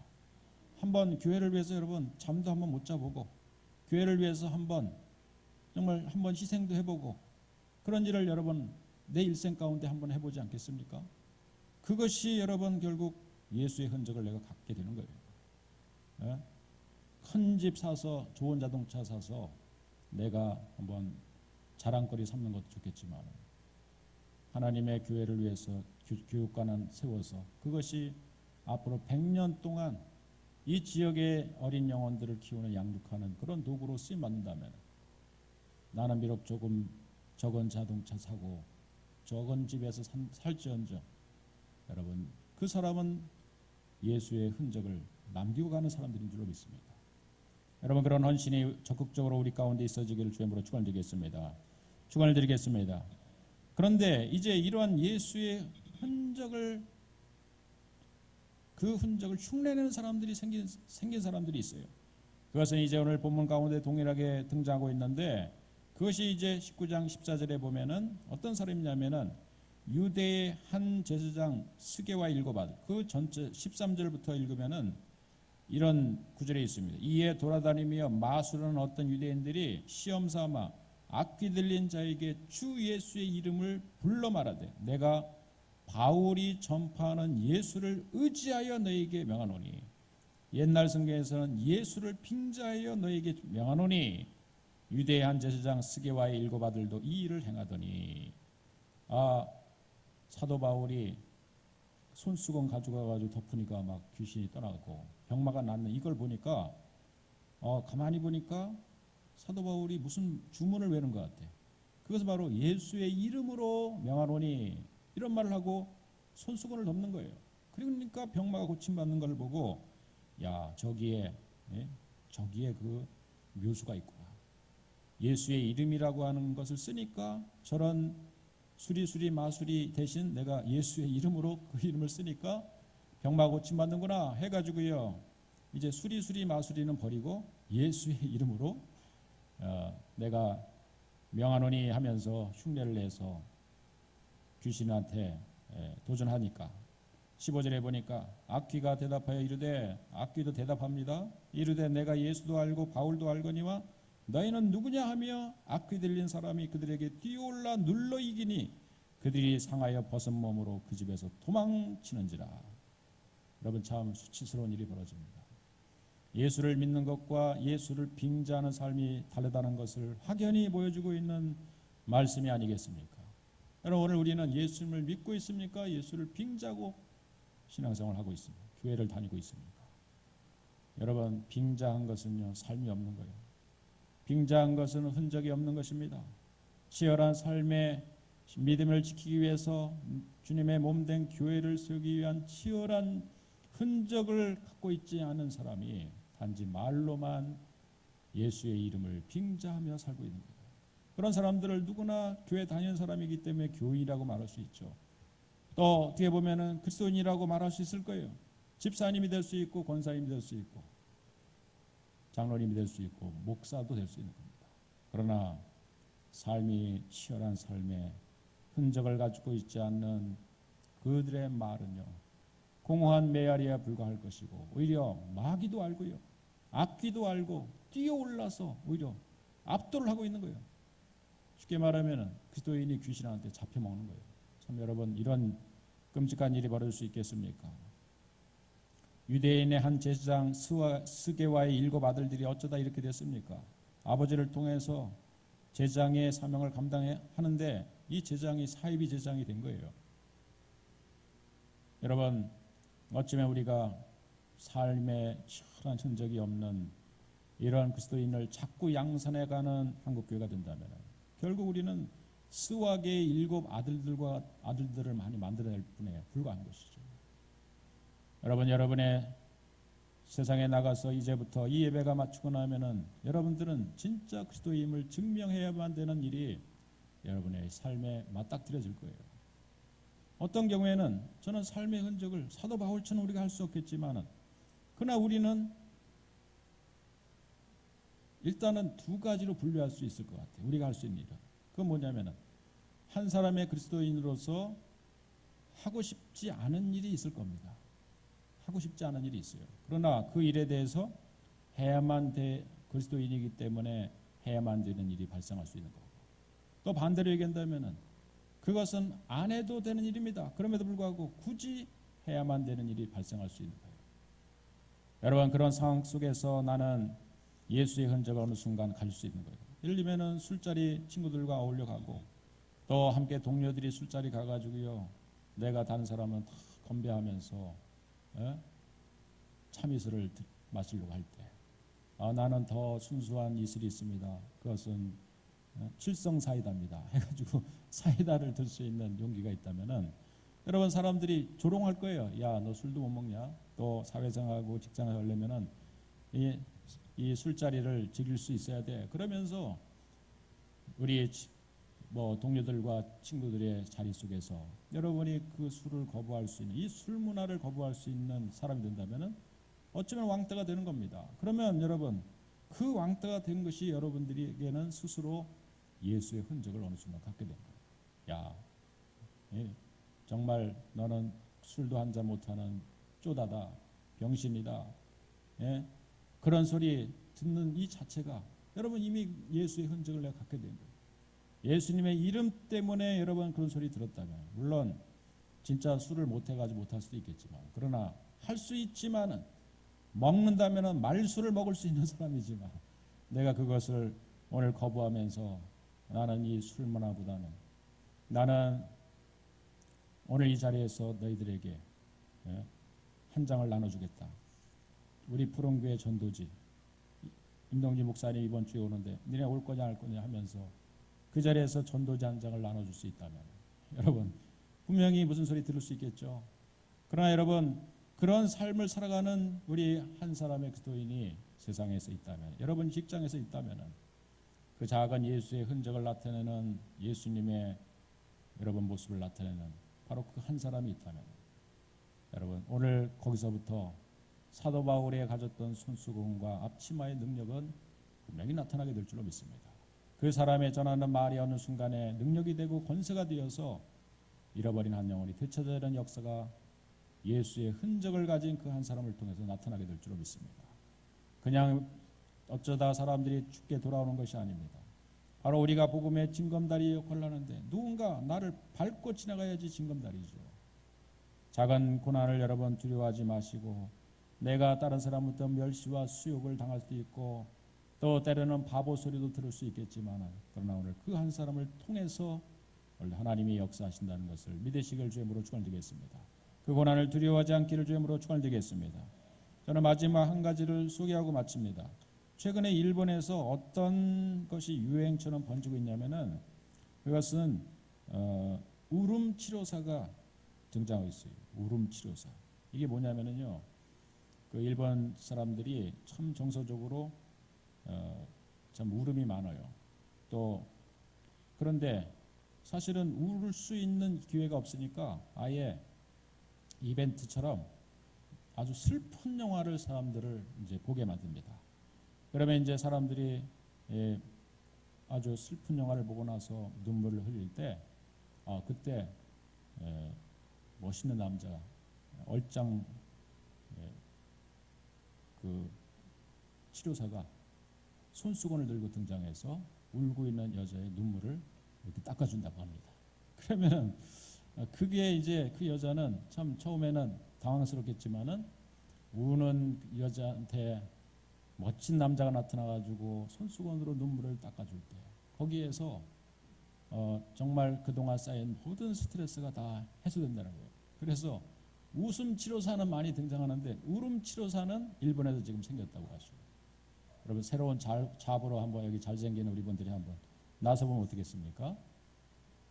S2: 한번 교회를 위해서 여러분 잠도 한번 못 자보고, 교회를 위해서 한번 정말 한번 희생도 해보고, 그런 일을 여러분 내 일생 가운데 한번 해보지 않겠습니까? 그것이 여러분 결국 예수의 흔적을 내가 갖게 되는 거예요. 큰 집 사서 좋은 자동차 사서 내가 한번 자랑거리 삼는 것도 좋겠지만, 하나님의 교회를 위해서 교육관을 세워서 그것이 앞으로 100년 동안 이 지역의 어린 영혼들을 키우는 양육하는 그런 도구로 쓰임 받는다면, 나는 비록 조금 적은 자동차 사고 적은 집에서 살지언정 여러분 그 사람은 예수의 흔적을 남기고 가는 사람들인 줄로 믿습니다. 여러분, 그런 헌신이 적극적으로 우리 가운데 있어지기를 주님으로 축원드리겠습니다. 축원을 드리겠습니다. 그런데 이제 이러한 예수의 흔적을, 그 흔적을 흉내내는 사람들이 생긴 사람들이 있어요. 그것은 이제 오늘 본문 가운데 동일하게 등장하고 있는데, 그것이 이제 19장 14절에 보면은 어떤 사람이냐면은 유대의 한 제사장 스게와 일곱 아들, 그 전체 13절부터 읽으면은 이런 구절에 있습니다. 이에 돌아다니며 마술하는 어떤 유대인들이 시험 삼아 악귀 들린 자에게 주 예수의 이름을 불러 말하되, 내가 바울이 전파하는 예수를 의지하여 너에게 명하노니, 옛날 성경에서는 예수를 빙자하여 너에게 명하노니, 유대의 한 제사장 스게와의 일곱 아들도 이 일을 행하더니, 사도 바울이 손수건 가져가가지고 덮으니까 막 귀신이 떠나고 병마가 낫는 이걸 보니까 가만히 보니까 사도 바울이 무슨 주문을 외는 것 같아. 그것은 바로 예수의 이름으로 명하노니, 이런 말을 하고 손수건을 덮는 거예요. 그러니까 병마가 고침받는 걸 보고, 야, 저기에 그 묘수가 있구나. 예수의 이름이라고 하는 것을 쓰니까 저런 수리수리 마수리 대신 내가 예수의 이름으로 그 이름을 쓰니까 병마가 고침받는구나 해가지고요, 이제 수리수리 마수리는 버리고 예수의 이름으로 내가 명하노니 하면서 흉내를 내서 귀신한테 도전하니까, 15절에 보니까 악귀가 대답하여 이르되, 악귀도 대답합니다. 이르되 내가 예수도 알고 바울도 알거니와 너희는 누구냐 하며 악귀 들린 사람이 그들에게 뛰어올라 눌러 이기니 그들이 상하여 벗은 몸으로 그 집에서 도망치는지라. 여러분, 참 수치스러운 일이 벌어집니다. 예수를 믿는 것과 예수를 빙자하는 삶이 다르다는 것을 확연히 보여주고 있는 말씀이 아니겠습니까? 여러분, 오늘 우리는 예수님을 믿고 있습니까? 예수를 빙자하고 신앙생활을 하고 있습니다. 교회를 다니고 있습니까? 여러분, 빙자한 것은요, 삶이 없는 거예요. 빙자한 것은 흔적이 없는 것입니다. 치열한 삶의 믿음을 지키기 위해서 주님의 몸된 교회를 세우기 위한 치열한 흔적을 갖고 있지 않은 사람이 단지 말로만 예수의 이름을 빙자하며 살고 있는 거예요. 그런 사람들을 누구나 교회 다니는 사람이기 때문에 교인이라고 말할 수 있죠. 또 어떻게 보면은 그리스도인이라고 말할 수 있을 거예요. 집사님이 될 수 있고 권사님이 될 수 있고 장로님이 될 수 있고 목사도 될 수 있는 겁니다. 그러나 삶이 치열한 삶의 흔적을 가지고 있지 않는 그들의 말은요, 공허한 메아리에 불과할 것이고, 오히려 마귀도 알고요, 악귀도 알고 뛰어올라서 오히려 압도를 하고 있는 거예요. 쉽게 말하면 그리스도인이 귀신한테 잡혀먹는 거예요. 참, 여러분, 이런 끔찍한 일이 벌어질 수 있겠습니까? 유대인의 한 제사장 스게와의 일곱 아들들이 어쩌다 이렇게 됐습니까? 아버지를 통해서 제사장의 사명을 감당하는데 이 제사장이 사이비 제사장이 된 거예요. 여러분, 어쩌면 우리가 삶에 치열한 흔적이 없는 이러한 그리스도인을 자꾸 양산해가는 한국교회가 된다면 결국 우리는 스와게의 일곱 아들들을 많이 만들어낼 뿐에 불과한 것이죠. 여러분, 여러분의 세상에 나가서 이제부터 이 예배가 마치고 나면은 여러분들은 진짜 그리스도임을 증명해야만 되는 일이 여러분의 삶에 맞닥뜨려질 거예요. 어떤 경우에는 저는 삶의 흔적을 사도 바울처럼 우리가 할 수 없겠지만은 그러나 우리는 일단은 두 가지로 분류할 수 있을 것 같아요. 우리가 할 수 있는 일은. 그건 뭐냐면은 한 사람의 그리스도인으로서 하고 싶지 않은 일이 있을 겁니다. 하고 싶지 않은 일이 있어요. 그러나 그 일에 대해서 해야만 돼 그리스도인이기 때문에 해야만 되는 일이 발생할 수 있는 거고. 또 반대로 얘기한다면은 그것은 안 해도 되는 일입니다. 그럼에도 불구하고 굳이 해야만 되는 일이 발생할 수 있는 거예요. 여러분 그런 상황 속에서 나는 예수의 흔적을 어느 순간 가질 수 있는 거예요. 예를 들면은 술자리 친구들과 어울려 가고 또 함께 동료들이 술자리 가가지고요. 내가 다른 사람은 다 건배하면서 참이슬을 마시려고 할 때 나는 더 순수한 이슬이 있습니다. 그것은 칠성 사이다입니다. 해가지고 사이다를 들 수 있는 용기가 있다면은 여러분 사람들이 조롱할 거예요. 야, 너 술도 못 먹냐? 또 사회생활하고 직장을 하려면은 이 술자리를 즐길 수 있어야 돼. 그러면서 우리 동료들과 친구들의 자리 속에서 여러분이 그 술을 거부할 수 있는 이 술 문화를 거부할 수 있는 사람이 된다면은 어쩌면 왕따가 되는 겁니다. 그러면 여러분 그 왕따가 된 것이 여러분들에게는 스스로 예수의 흔적을 어느 순간 갖게 된 거예요. 야, 정말 너는 술도 한 잔 못하는 쪼다다, 병신이다. 그런 소리 듣는 이 자체가 여러분 이미 예수의 흔적을 내가 갖게 된 거예요. 예수님의 이름 때문에 여러분 그런 소리 들었다면 물론 진짜 술을 못해가지고 못할 수도 있겠지만 그러나 할 수 있지만은 먹는다면은 말술을 먹을 수 있는 사람이지만 내가 그것을 오늘 거부하면서 나는 이 술 문화보다는 나는 오늘 이 자리에서 너희들에게 한 장을 나눠주겠다. 우리 푸른교회 전도지 임동진 목사님 이번 주에 오는데 너네 올 거냐 할 거냐 하면서 그 자리에서 전도지 한 장을 나눠줄 수 있다면 여러분 분명히 무슨 소리 들을 수 있겠죠. 그러나 여러분 그런 삶을 살아가는 우리 한 사람의 그리스도인이 세상에서 있다면 여러분 직장에서 있다면 그 작은 예수의 흔적을 나타내는 예수님의 여러분 모습을 나타내는 바로 그 한 사람이 있다면 여러분 오늘 거기서부터 사도 바울이 가졌던 손수건과 앞치마의 능력은 분명히 나타나게 될 줄로 믿습니다. 그 사람의 전하는 말이 어느 순간에 능력이 되고 권세가 되어서 잃어버린 한 영혼이 되찾아내는 역사가 예수의 흔적을 가진 그 한 사람을 통해서 나타나게 될 줄로 믿습니다. 그냥 어쩌다 사람들이 죽게 돌아오는 것이 아닙니다. 바로 우리가 복음의 징검다리 역할을 하는데 누군가 나를 밟고 지나가야지 징검다리죠. 작은 고난을 여러분 두려워하지 마시고 내가 다른 사람부터 멸시와 수욕을 당할 수도 있고 또 때로는 바보 소리도 들을 수 있겠지만 그러나 오늘 그 한 사람을 통해서 오늘 하나님이 역사하신다는 것을 믿으시길 주님으로 축원드리겠습니다. 그 고난을 두려워하지 않기를 주님으로 축원드리겠습니다. 저는 마지막 한 가지를 소개하고 마칩니다. 최근에 일본에서 어떤 것이 유행처럼 번지고 있냐면은 그것은 울음 치료사가 등장하고 있어요. 울음 치료사. 이게 뭐냐면은요. 그 일본 사람들이 참 정서적으로 참 울음이 많아요. 또 그런데 사실은 울 수 있는 기회가 없으니까 아예 이벤트처럼 아주 슬픈 영화를 사람들을 이제 보게 만듭니다. 그러면 이제 사람들이 아주 슬픈 영화를 보고 나서 눈물을 흘릴 때 그때 멋있는 남자 얼짱 그 치료사가 손수건을 들고 등장해서 울고 있는 여자의 눈물을 이렇게 닦아준다고 합니다. 그러면 그게 이제 그 여자는 참 처음에는 당황스럽겠지만은 우는 여자한테 멋진 남자가 나타나가지고 손수건으로 눈물을 닦아줄 때 거기에서 정말 그동안 쌓인 모든 스트레스가 다 해소된다는 거예요. 그래서 웃음 치료사는 많이 등장하는데 울음 치료사는 일본에서 지금 생겼다고 하시고 여러분 새로운 잡으로 한번 여기 잘생긴 우리 분들이 한번 나서보면 어떻겠습니까?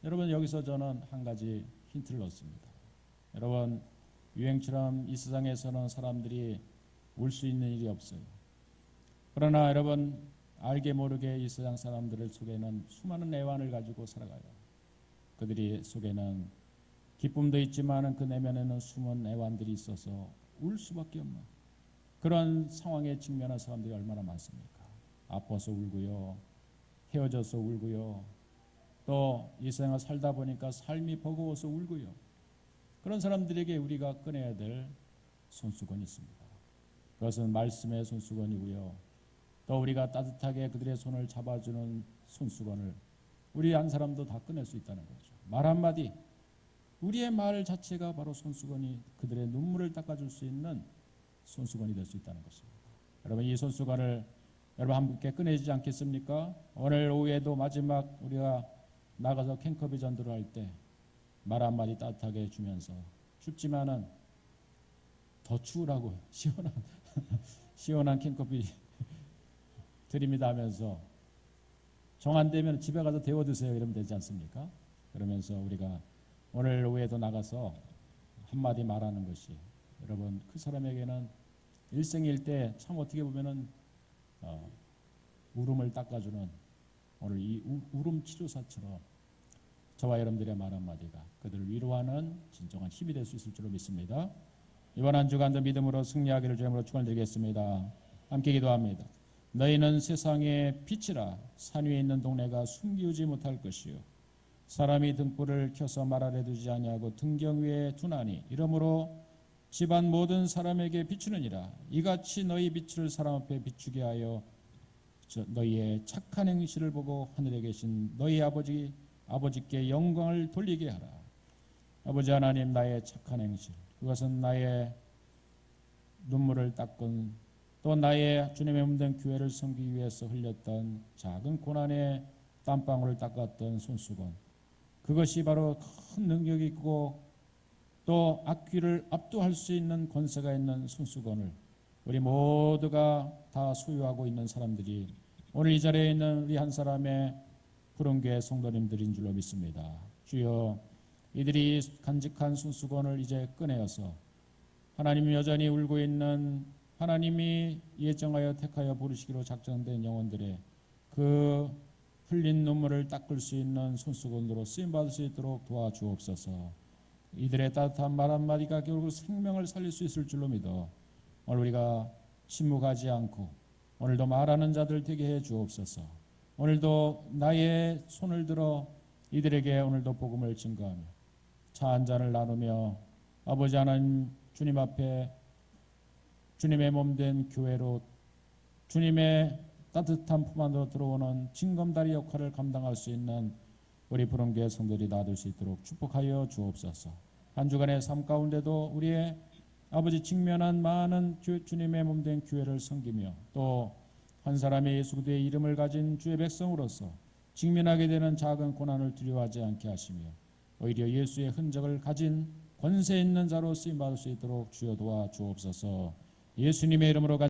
S2: 여러분 여기서 저는 한 가지 힌트를 얻습니다. 여러분 유행처럼 이 세상에서는 사람들이 울 수 있는 일이 없어요. 그러나 여러분 알게 모르게 이 세상 사람들 속에는 수많은 애환을 가지고 살아가요. 그들이 속에는 기쁨도 있지만 그 내면에는 숨은 애환들이 있어서 울 수밖에 없는 그런 상황에 직면한 사람들이 얼마나 많습니까? 아파서 울고요, 헤어져서 울고요, 또 이 세상을 살다 보니까 삶이 버거워서 울고요. 그런 사람들에게 우리가 꺼내야 될 손수건이 있습니다. 그것은 말씀의 손수건이고요. 또 우리가 따뜻하게 그들의 손을 잡아주는 손수건을 우리 한 사람도 다 꺼낼 수 있다는 거죠. 말 한마디, 우리의 말 자체가 바로 손수건이 그들의 눈물을 닦아줄 수 있는 손수건이 될 수 있다는 것입니다. 여러분, 이 손수건을 여러분 함께 꺼내지 않겠습니까? 오늘 오후에도 마지막 우리가 나가서 캔커비 전도를 할 때 말 한마디 따뜻하게 해주면서 춥지만은 더 추우라고 시원한 캔커피 드립니다 하면서 정 안 되면 집에 가서 데워 드세요 이러면 되지 않습니까? 그러면서 우리가 오늘 오후에도 나가서 한마디 말하는 것이 여러분 그 사람에게는 일생일 참 어떻게 보면은 울음을 닦아주는 오늘 이 울음 치료사처럼 저와 여러분들의 말 한마디가 그들을 위로하는 진정한 힘이 될 수 있을 줄로 믿습니다. 이번 한 주간도 믿음으로 승리하기를 주님으로 축원드리겠습니다. 함께 기도합니다. 너희는 세상의 빛이라 산 위에 있는 동네가 숨기우지 못할 것이요 사람이 등불을 켜서 말 아래 두지 아니하고 등경 위에 두나니 이러므로 집안 모든 사람에게 비추느니라. 이같이 너희 빛을 사람 앞에 비추게 하여 너희의 착한 행실을 보고 하늘에 계신 너희 아버지께 영광을 돌리게 하라. 아버지 하나님, 나의 착한 행실, 그것은 나의 눈물을 닦은 또 나의 주님의 몸된 교회를 섬기기 위해서 흘렸던 작은 고난의 땀방울을 닦았던 손수건, 그것이 바로 큰 능력이 있고 또 악귀를 압도할 수 있는 권세가 있는 손수건을 우리 모두가 다 소유하고 있는 사람들이 오늘 이 자리에 있는 우리 한 사람의 푸른교회 성도님들인 줄로 믿습니다. 주여, 이들이 간직한 손수건을 이제 꺼내어서 하나님이 여전히 울고 있는 하나님이 예정하여 택하여 부르시기로 작정된 영혼들의 그 흘린 눈물을 닦을 수 있는 손수건으로 쓰임받을 수 있도록 도와주옵소서. 이들의 따뜻한 말 한마디가 결국 생명을 살릴 수 있을 줄로 믿어 오늘 우리가 침묵하지 않고 오늘도 말하는 자들 되게 해 주옵소서. 오늘도 나의 손을 들어 이들에게 오늘도 복음을 증거하며 차 한 잔을 나누며 아버지 하나님 주님 앞에 주님의 몸된 교회로 주님의 따뜻한 품 안으로 들어오는 징검다리 역할을 감당할 수 있는 우리 푸른교회 성도들이 다 될 수 있도록 축복하여 주옵소서. 한 주간의 삶 가운데도 우리의 아버지 직면한 많은 주님의 몸된 교회를 섬기며 또 한 사람의 예수 그리스도의 이름을 가진 주의 백성으로서 직면하게 되는 작은 고난을 두려워하지 않게 하시며 오히려 예수의 흔적을 가진 권세 있는 자로 쓰임받을 수 있도록 주여 도와주옵소서. 예수님의 이름으로